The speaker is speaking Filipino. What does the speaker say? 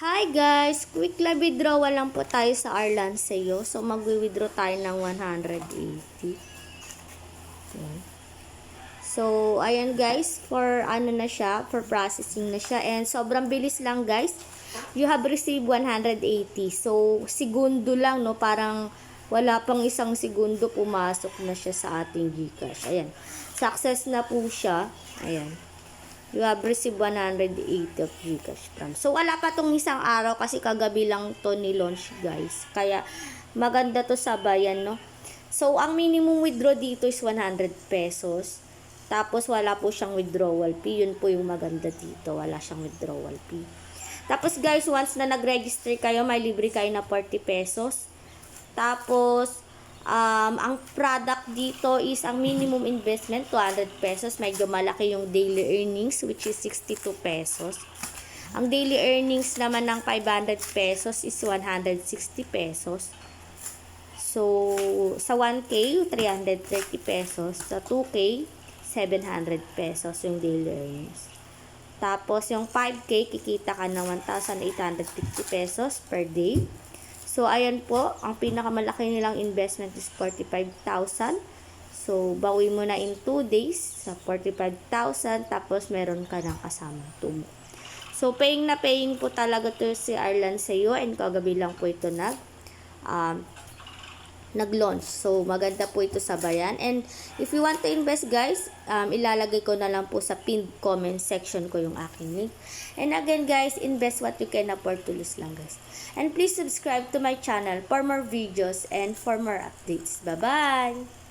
Hi guys! Quick live withdrawal lang po tayo sa Arlan sa'yo. So, mag-withdraw tayo ng 180. Okay. So, ayan guys, for ano na siya, for processing na siya. And sobrang bilis lang guys. You have received 180. So, segundo lang, no? Parang wala pang isang segundo pumasok na siya sa ating GCash. Ayan. Success na po siya. Ayan. You have received 180 of GCash from. So, wala pa tong isang araw kasi kagabi lang to ni-launch, guys. Kaya, maganda to sa bayan, no? So, ang minimum withdraw dito is 100 pesos. Tapos, wala po siyang withdrawal fee. Yun po yung maganda dito. Wala siyang withdrawal fee. Tapos, guys, once na nag-register kayo, may libre kayo na 40 pesos. Tapos, ang product dito is ang minimum investment 200 pesos. Medyo malaki yung daily earnings which is 62 pesos. Ang daily earnings naman ng 500 pesos is 160 pesos. So, sa 1K, 330 pesos. Sa 2K, 700 pesos yung daily earnings. Tapos, yung 5K, kikita ka ng 1,850 pesos per day. So, ayan po, ang pinakamalaki nilang investment is 45,000. So, bawi mo na in 2 days sa 45,000, tapos meron ka ng kasamang tubo. So, paying na paying po talaga to si Arlan sa'yo, and kagabi lang po ito nag-launch. So, maganda po ito sa bayan. And if you want to invest guys, ilalagay ko na lang po sa pinned comment section ko yung aking link. And again guys, invest what you can afford to lose lang guys. And please subscribe to my channel for more videos and for more updates. Bye-bye!